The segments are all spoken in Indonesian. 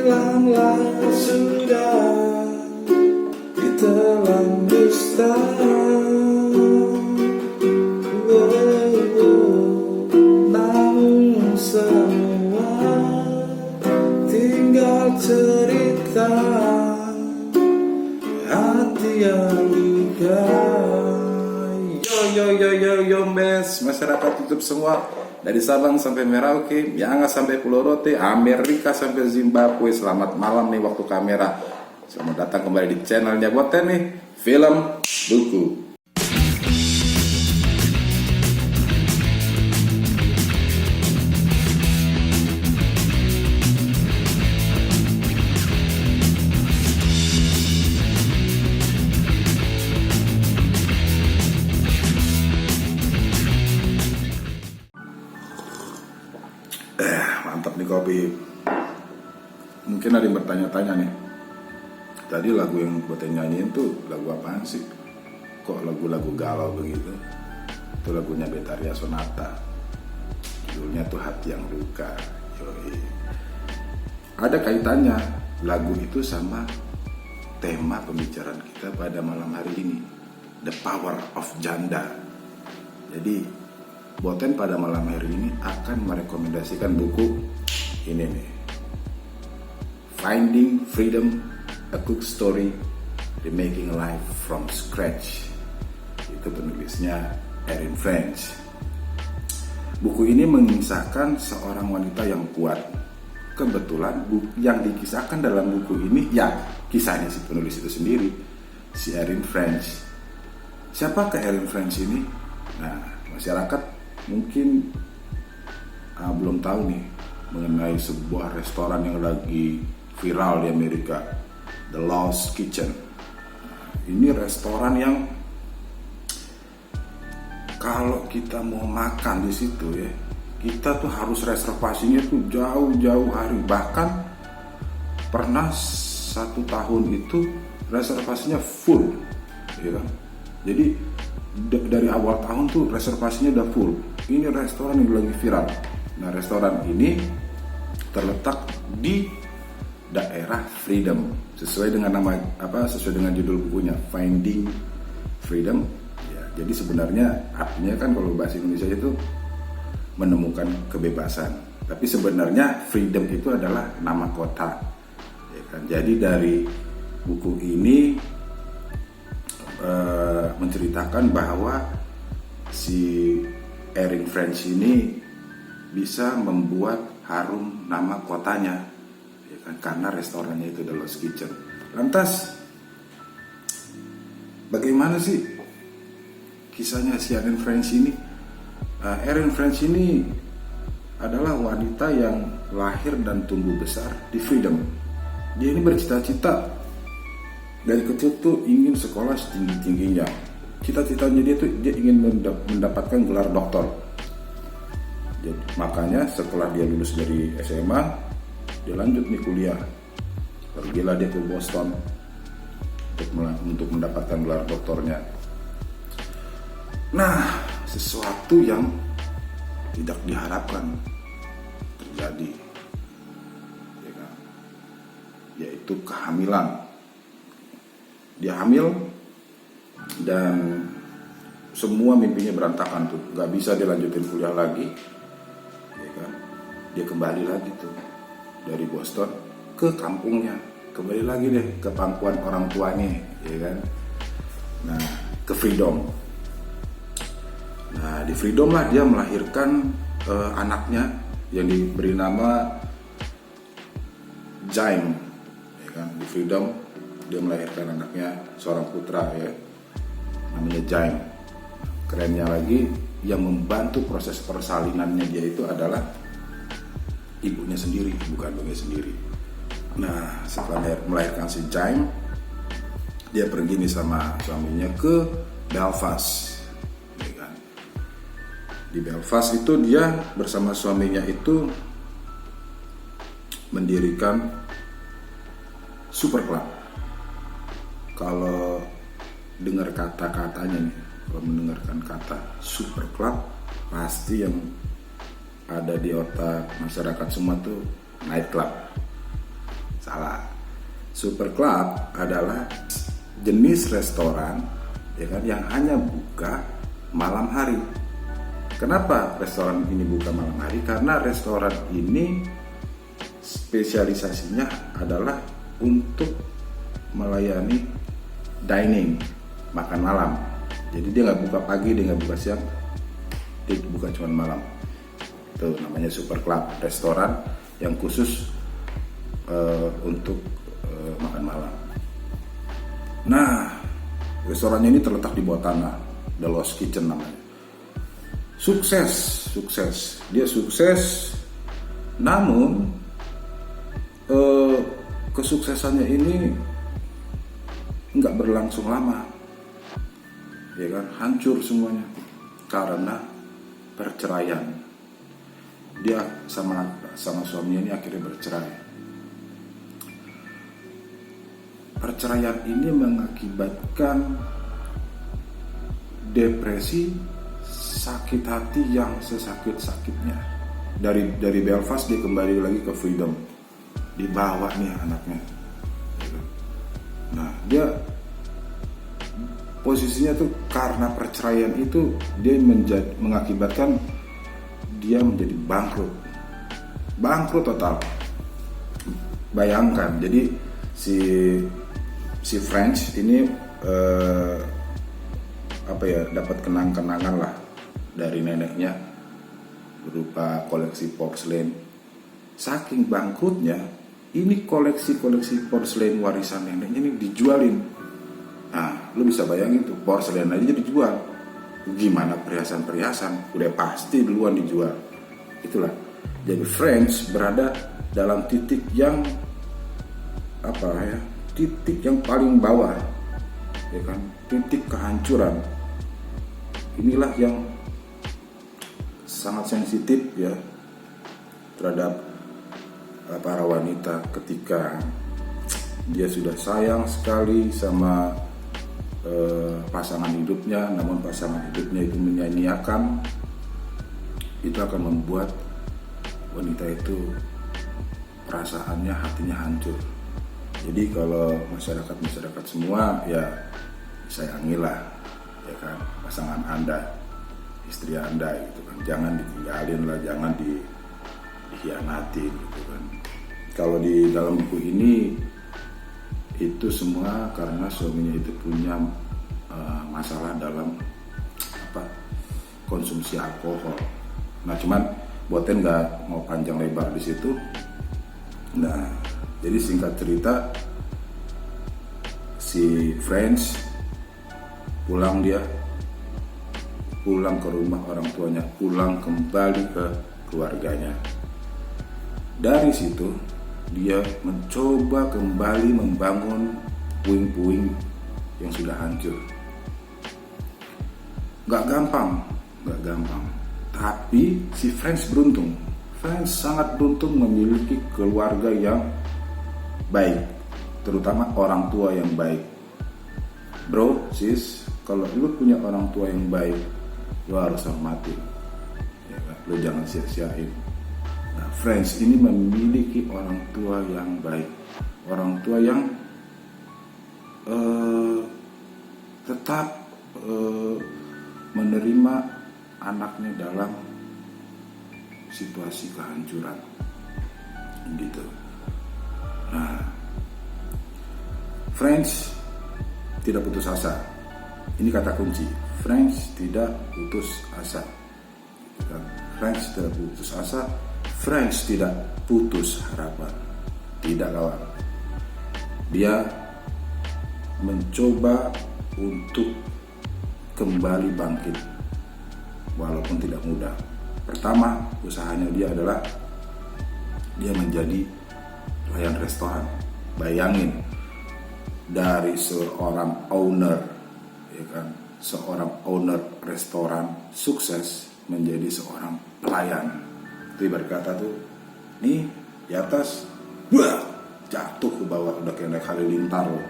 Bilanglah sudah ditelan dusta. Namun semua tinggal cerita hati yang luka. Yo mes, masyarakat YouTube semua, dari Sabang sampai Merauke, Miangas sampai Pulau Rote, Amerika sampai Zimbabwe. Selamat malam nih waktu kamera. Selamat datang kembali di channelnya Boten nih, Film Buku. Mantap nih kopi. Mungkin ada yang bertanya-tanya nih, tadi lagu yang buat nyanyiin tuh lagu apaan sih? Kok lagu-lagu galau begitu? Itu lagunya Betharia Sonata. Judulnya tuh Hati Yang Luka. Yoi. Ada kaitannya lagu itu sama tema pembicaraan kita pada malam hari ini, The Power of Janda. Jadi Boten pada malam hari ini akan merekomendasikan buku ini nih, Finding Freedom, A Cook Story, Remaking Life from Scratch. Itu penulisnya Erin French. Buku ini mengisahkan seorang wanita yang kuat. Kebetulan yang dikisahkan dalam buku ini ya kisahnya si penulis itu sendiri, si Erin French. Siapakah Erin French ini? Nah, masyarakat mungkin belum tahu nih mengenai sebuah restoran yang lagi viral di Amerika, The Lost Kitchen. Ini restoran yang kalau kita mau makan di situ ya, kita tuh harus reservasinya tuh jauh-jauh hari. Bahkan pernah 1 tahun itu reservasinya full, ya kan? Jadi dari awal tahun tuh reservasinya udah full. Ini restoran yang lagi viral. Nah, restoran ini terletak di daerah Freedom, sesuai dengan nama sesuai dengan judul bukunya, Finding Freedom. Ya, jadi sebenarnya artinya kan kalau bahasa Indonesia itu menemukan kebebasan. Tapi sebenarnya Freedom itu adalah nama kota. Ya kan? Jadi dari buku ini menceritakan bahwa si Erin French ini bisa membuat harum nama kotanya, ya kan, karena restorannya itu The Lost Kitchen. Lantas bagaimana sih kisahnya si Erin French ini? Erin French ini adalah wanita yang lahir dan tumbuh besar di Freedom. Dia ini bercita-cita dari kecil tuh ingin sekolah setinggi-tingginya. Cita-citanya dia ingin mendapatkan gelar doktor. Jadi, makanya setelah dia lulus dari SMA, dia lanjut nih kuliah. Pergilah dia ke Boston untuk mendapatkan gelar doktornya. Nah, sesuatu yang tidak diharapkan terjadi, ya kan? Yaitu kehamilan. Dia hamil dan semua mimpinya berantakan tuh, nggak bisa dilanjutin kuliah lagi, ya kan? Dia kembali lagi tuh dari Boston ke kampungnya, kembali lagi deh ke pangkuan orang tuanya, ya kan? Nah, ke Freedom. Nah, di Freedom lah dia melahirkan anaknya yang diberi nama Jaime, ya kan? Di Freedom dia melahirkan anaknya, seorang putra ya, namanya Jaime. Kerennya lagi, yang membantu proses persalinannya dia itu adalah ibunya sendiri, bukan ibunya sendiri. Nah, setelah melahirkan si Jaime, dia pergi nih sama suaminya ke Belfast, ya kan? Di Belfast itu dia bersama suaminya itu mendirikan Super Club. Kalau dengar kata-katanya nih, kalau mendengarkan kata Super Club, pasti yang ada di otak masyarakat semua tuh night club. Salah. Super Club adalah jenis restoran ya kan, yang hanya buka malam hari. Kenapa restoran ini buka malam hari? Karena restoran ini spesialisasinya adalah untuk melayani dining, makan malam. Jadi dia nggak buka pagi, dia nggak buka siang, dia buka cuma malam. Itu namanya Super Club, restoran yang khusus untuk makan malam. Nah, restorannya ini terletak di bawah tanah, The Lost Kitchen namanya. Sukses, dia sukses. Namun kesuksesannya ini nggak berlangsung lama, ya kan? Hancur semuanya karena perceraian. Dia sama suaminya ini akhirnya bercerai. Perceraian ini mengakibatkan depresi, sakit hati yang sesakit-sakitnya. Dari Belfast dia kembali lagi ke Freedom, dibawa nih anaknya. Nah, dia posisinya tuh karena perceraian itu dia mengakibatkan dia menjadi bangkrut total. Bayangkan, jadi si French ini dapat kenang-kenangan lah dari neneknya berupa koleksi porselen. Saking bangkrutnya, ini koleksi porselen warisan neneknya ini dijualin. Nah, lu bisa bayangin tuh, porselen aja dijual. Gimana perhiasan, udah pasti duluan dijual. Itulah. Jadi French berada dalam titik yang titik yang paling bawah, ya kan, titik kehancuran. Inilah yang sangat sensitif ya terhadap para wanita ketika dia sudah sayang sekali sama pasangan hidupnya, namun pasangan hidupnya itu menyanyiakan. Itu akan membuat wanita itu perasaannya, hatinya hancur. Jadi kalau masyarakat semua ya sayangilah, ya kan, pasangan Anda, istri Anda gitu kan. Jangan ditinggalin lah, jangan dikhianati gitu kan. Kalau di dalam buku ini itu semua karena suaminya itu punya masalah dalam konsumsi alkohol. Nah, cuman buatnya nggak mau panjang lebar di situ. Nah, jadi singkat cerita, si French pulang ke rumah orang tuanya, pulang kembali ke keluarganya. Dari situ dia mencoba kembali membangun puing-puing yang sudah hancur. Gak gampang. Tapi si French beruntung. French sangat beruntung memiliki keluarga yang baik, terutama orang tua yang baik. Bro, sis, kalau lu punya orang tua yang baik, lu harus hormati, ya, lu jangan sia-siain. Nah, French ini memiliki orang tua yang baik, orang tua yang tetap menerima anaknya dalam situasi kehancuran gitu. Nah, French tidak putus asa. Ini kata kunci. French tidak putus asa. French tidak putus asa. French tidak putus harapan. Tidak, kawan. Dia mencoba untuk kembali bangkit, walaupun tidak mudah. Pertama, usahanya dia adalah dia menjadi pelayan restoran. Bayangin, dari seorang owner, ya kan, seorang owner restoran sukses menjadi seorang pelayan. Itu ibarat kata tuh, nih di atas, wah, jatuh ke bawah, udah kayak naik halilintar loh.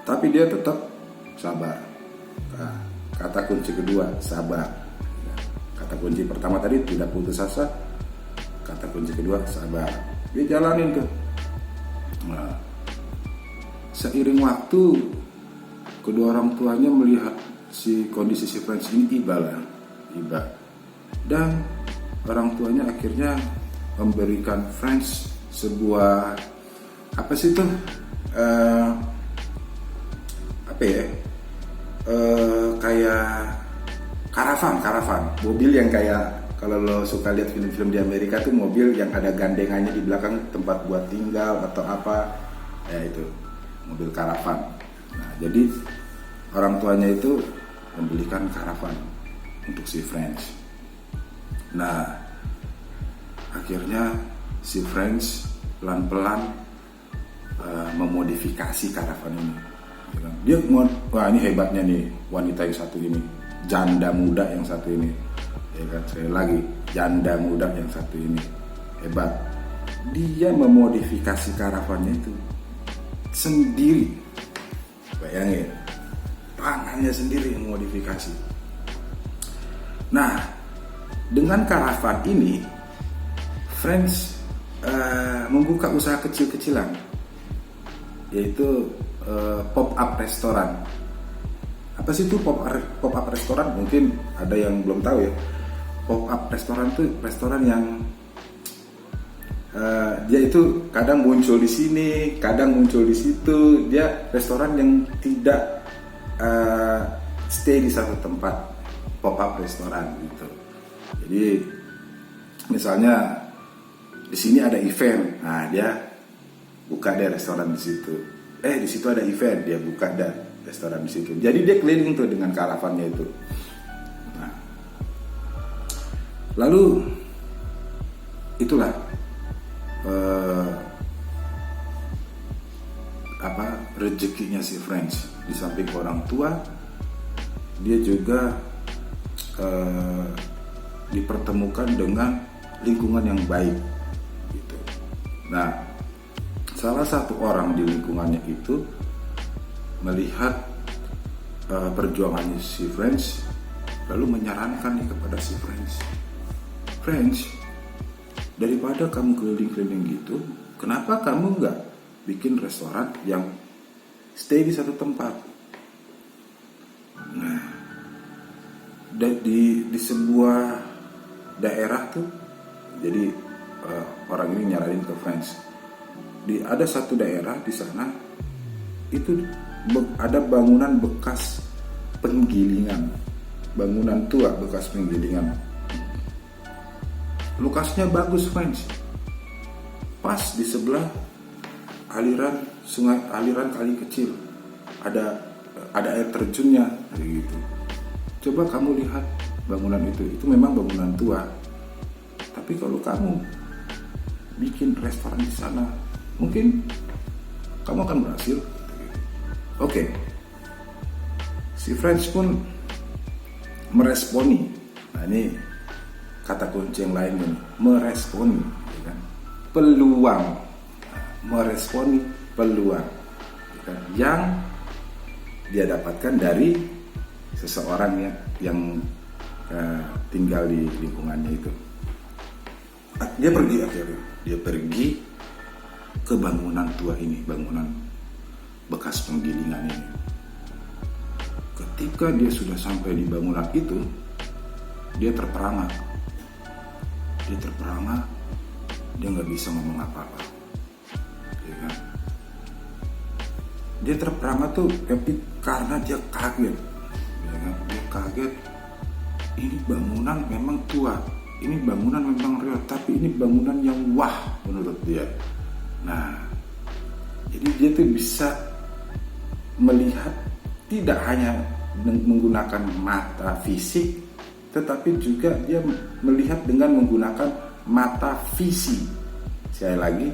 Tapi dia tetap sabar. Nah, kata kunci kedua, sabar. Kata kunci pertama tadi tidak putus asa. Kata kunci kedua, sabar. dia jalanin tuh. Nah, seiring waktu kedua orang tuanya melihat kondisi si Franz ini iba, dan orang tuanya akhirnya memberikan Franz sebuah kayak karavan, mobil yang kayak kalau lo suka lihat film-film di Amerika tuh mobil yang ada gandengannya di belakang tempat buat tinggal atau apa, ya itu mobil karavan. Nah, jadi orang tuanya itu membelikan karavan untuk si Franz. Nah, akhirnya si Franz pelan-pelan memodifikasi karavan ini. Dia wah ini hebatnya nih wanita yang satu ini, janda muda yang satu ini, ya kan, sekali lagi janda muda yang satu ini hebat. Dia memodifikasi karavannya itu sendiri, bayangin, tangannya sendiri yang modifikasi. Nah, dengan karavan ini Franz membuka usaha kecil-kecilan, yaitu pop-up restoran. Apa sih itu pop-up restoran? Mungkin ada yang belum tahu ya. Pop-up restoran itu restoran yang dia itu kadang muncul di sini, kadang muncul di situ. Dia restoran yang tidak stay di satu tempat, pop-up restoran gitu. Jadi misalnya di sini ada event, nah dia buka deh restoran di situ. Di situ ada event, dia buka deh restoran di situ. Jadi dia keliling tuh dengan karavannya itu. Nah, lalu itulah rezekinya si Franz. Di samping orang tua, dia juga dipertemukan dengan lingkungan yang baik gitu. Nah, salah satu orang di lingkungannya itu melihat perjuangannya si Franz, lalu menyarankan nih kepada si Franz, daripada kamu keliling-keliling gitu, kenapa kamu nggak bikin restoran yang stay di satu tempat? Nah, di sebuah daerah tuh, jadi orang ini nyaranin ke Franz, ada satu daerah di sana itu ada bangunan bekas penggilingan, bangunan tua bekas penggilingan. Lokasinya bagus, Franz, pas di sebelah aliran sungai, aliran kali kecil, ada air terjunnya gitu. Coba kamu lihat bangunan itu memang bangunan tua, tapi kalau kamu bikin restoran di sana, mungkin kamu akan berhasil. Oke. Si Franz pun meresponi. Nah, ini kata kunci yang lain nih, meresponi, ya kan? Peluang, meresponi peluang, ya kan? Yang dia dapatkan dari seseorang yang tinggal di lingkungannya itu. Dia pergi ke bangunan tua ini, bangunan bekas penggilingan ini. Ketika dia sudah sampai di bangunan itu, dia terperangah. Dia nggak bisa ngomong apa-apa, ya kan? Dia terperangah tuh karena dia kaget, ya kan? Dia kaget. Ini bangunan memang tua, ini bangunan memang real, tapi ini bangunan yang wah menurut dia. Nah, jadi dia tuh bisa melihat tidak hanya menggunakan mata fisik, tetapi juga dia melihat dengan menggunakan mata visi. Sekali lagi,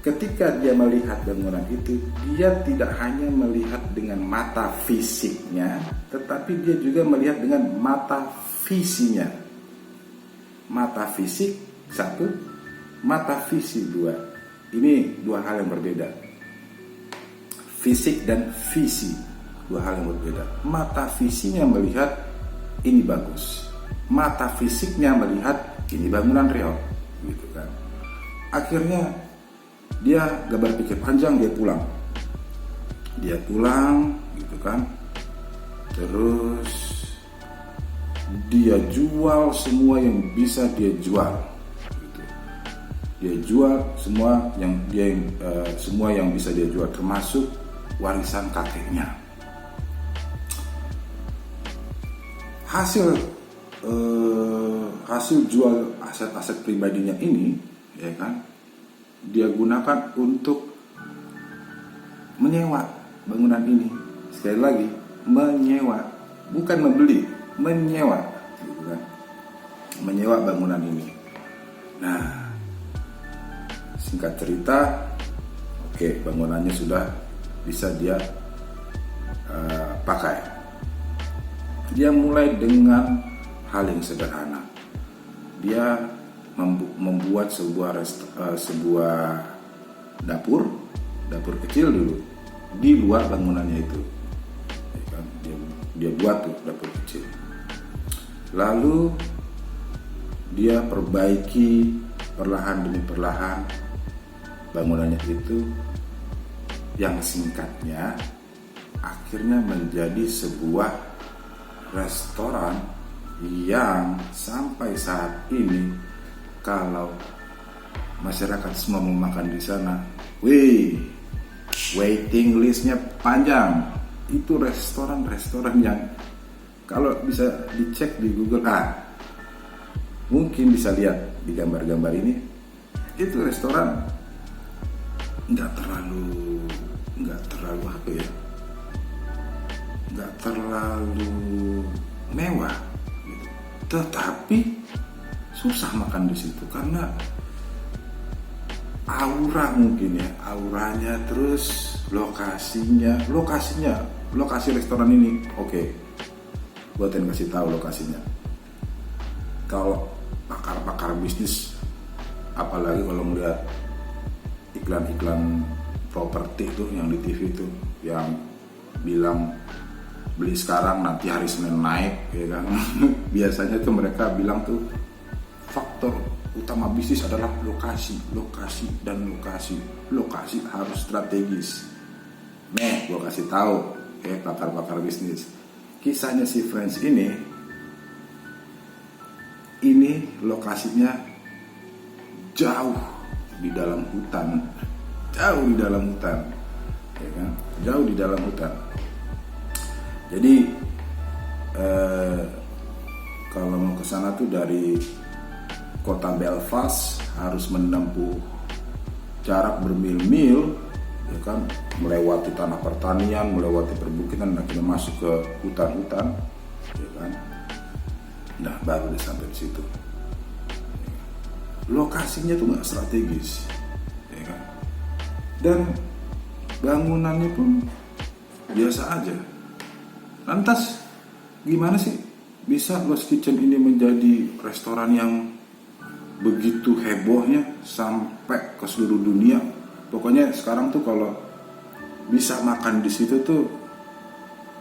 ketika dia melihat bangunan itu, dia tidak hanya melihat dengan mata fisiknya, tetapi dia juga melihat dengan mata visinya. Mata fisik satu, mata visi dua. Ini dua hal yang berbeda. Fisik dan visi, dua hal yang berbeda. Mata visinya melihat ini bagus, mata fisiknya melihat ini bangunan real, gitu kan. Akhirnya dia gak berpikir panjang, dia pulang gitu kan. Terus dia jual semua yang bisa dia jual gitu. Dia jual semua yang bisa dia jual, termasuk warisan kakeknya. Hasil jual aset-aset pribadinya ini, ya kan, dia gunakan untuk menyewa bangunan ini. Sekali lagi, menyewa, bukan membeli, menyewa, gitu kan, menyewa bangunan ini. Nah, singkat cerita, bangunannya sudah bisa dia pakai. Dia mulai dengan hal yang sederhana. Dia membuat sebuah dapur kecil dulu di luar bangunannya itu. Dia buat tuh dapur kecil. Lalu dia perbaiki perlahan demi perlahan bangunannya itu, yang singkatnya akhirnya menjadi sebuah restoran yang sampai saat ini kalau masyarakat semua mau makan di sana, waiting listnya panjang. Itu restoran yang kalau bisa dicek di Google, mungkin bisa lihat di gambar-gambar ini, itu restoran nggak terlalu apa ya, nggak terlalu mewah gitu. Tetapi susah makan di situ karena auranya, terus lokasi restoran ini. Buatin kasih tahu lokasinya. Kalau pakar bisnis, apalagi kalau melihat iklan properti itu yang di TV itu, yang bilang beli sekarang nanti hari Senin naik, ya kan? Biasanya tuh mereka bilang tuh faktor utama bisnis adalah lokasi harus strategis. Gue kasih tahu, pakar bisnis. Kisahnya si Friends ini lokasinya jauh di dalam hutan, ya kan? Jauh di dalam hutan. Jadi kalau mau ke sana tuh dari kota Belfast harus menempuh jarak bermil-mil, ya kan, melewati tanah pertanian, melewati perbukitan, dan akhirnya masuk ke hutan-hutan, ya kan. Nah, baru dia sampai di situ. Lokasinya tuh nggak strategis, ya kan. Dan bangunannya pun biasa aja. Lantas gimana sih bisa Lost Kitchen ini menjadi restoran yang begitu hebohnya sampai ke seluruh dunia? Pokoknya sekarang tuh kalau bisa makan di situ tuh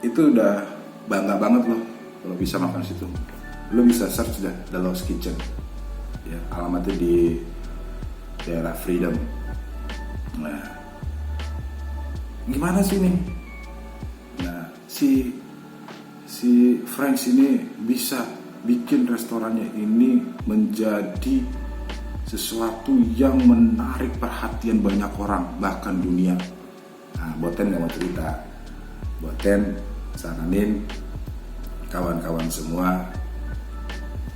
itu udah bangga banget loh kalau bisa makan di situ. Lo bisa search dah The Lost Kitchen. Ya, alamatnya di daerah Freedom. Nah, gimana sih nih? Nah, si Friends ini bisa bikin restorannya ini menjadi sesuatu yang menarik perhatian banyak orang, bahkan dunia. Nah, Boten gak mau cerita. Boten saranin kawan-kawan semua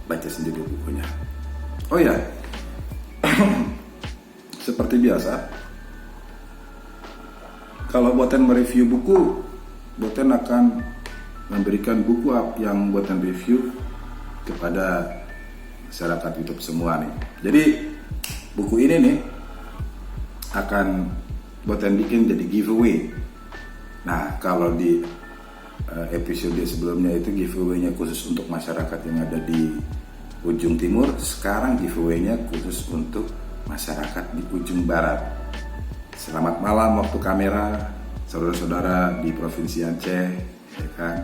baca sendiri bukunya. Oh ya, seperti biasa, kalau Boten mereview buku, Boten akan memberikan buku yang Boten review kepada masyarakat YouTube semua nih. Jadi buku ini nih akan Boten bikin jadi giveaway. Nah, kalau di episode sebelumnya itu giveaway-nya khusus untuk masyarakat yang ada di ujung timur. Sekarang giveaway-nya khusus untuk masyarakat di ujung barat. Selamat malam waktu kamera, saudara-saudara di Provinsi Aceh, ya kan?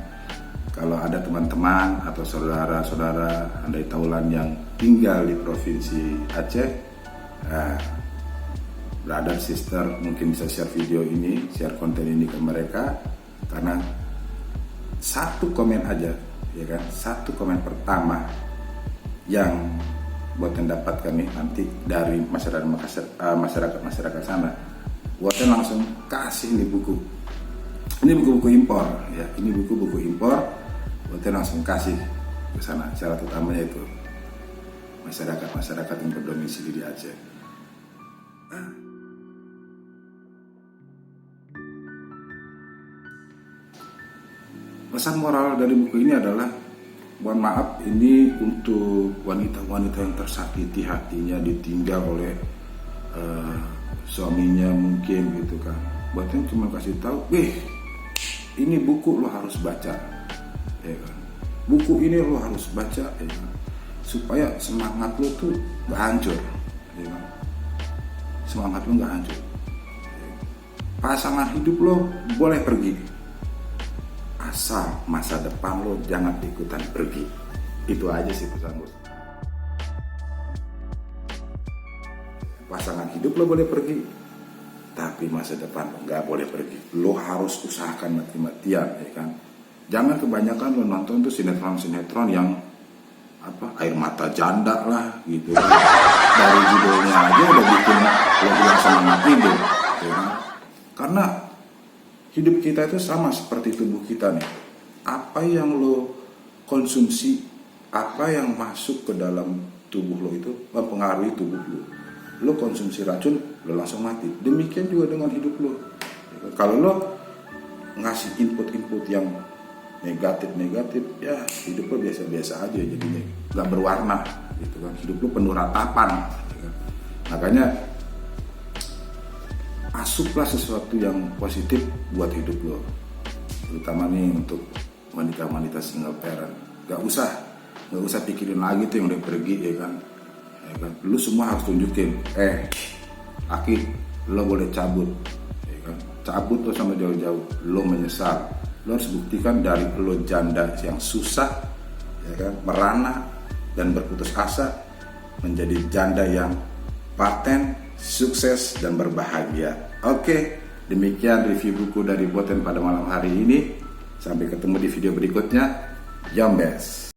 Kalau ada teman-teman atau saudara-saudara Handai Taulan yang tinggal di Provinsi Aceh, Nah, brother sister mungkin bisa share video ini, share konten ini ke mereka, karena satu komen aja, ya kan, satu komen pertama yang buatan dapat kami nanti dari masyarakat sana, buatan langsung kasih ini buku. Ini buku-buku impor, ya. Ini buku-buku impor, buatan langsung kasih ke sana. Syarat utamanya itu masyarakat yang berdomisili di Aceh. Pesan moral dari buku ini adalah, mohon maaf, ini untuk wanita-wanita yang tersakiti hatinya, ditinggal oleh suaminya mungkin gitu kan. Buatnya cuma kasih tahu, ini buku lo harus baca, ya kan? Buku ini lo harus baca, ya kan? Supaya semangat lo tuh gak hancur, ya kan? Semangat lo gak hancur. Pasangan hidup lo boleh pergi, asal masa depan lo jangan ikutan pergi. Itu aja sih pesan gue. Pasangan hidup lo boleh pergi, tapi masa depan lo nggak boleh pergi. Lo harus usahakan mati-matian, ya kan. Jangan kebanyakan lo nonton tuh sinetron yang air mata janda lah gitu kan. Dari judulnya aja udah bikin lo bilang semangat hidup, ya kan? Karena hidup kita itu sama seperti tubuh kita nih. Apa yang lo konsumsi, apa yang masuk ke dalam tubuh lo itu mempengaruhi tubuh lo. Lo konsumsi racun, lo langsung mati. Demikian juga dengan hidup lo. Kalau lo ngasih input-input yang negatif, ya hidup lo biasa-biasa aja jadinya, nggak berwarna gitu kan. Hidup lo penuh ratapan, gitu kan? Makanya asuplah sesuatu yang positif buat hidup lo, terutama nih untuk wanita-wanita single parent. Gak usah pikirin lagi tuh yang udah pergi, ya kan. Lu semua harus tunjukin, Aki, lo boleh cabut, ya kan. Cabut lo sama jauh-jauh, lo menyesal. Lo harus buktikan dari lo janda yang susah, ya kan, merana dan berputus asa, menjadi janda yang paten, sukses dan berbahagia. Oke, demikian review buku dari Boten pada malam hari ini. Sampai ketemu di video berikutnya. Yombes.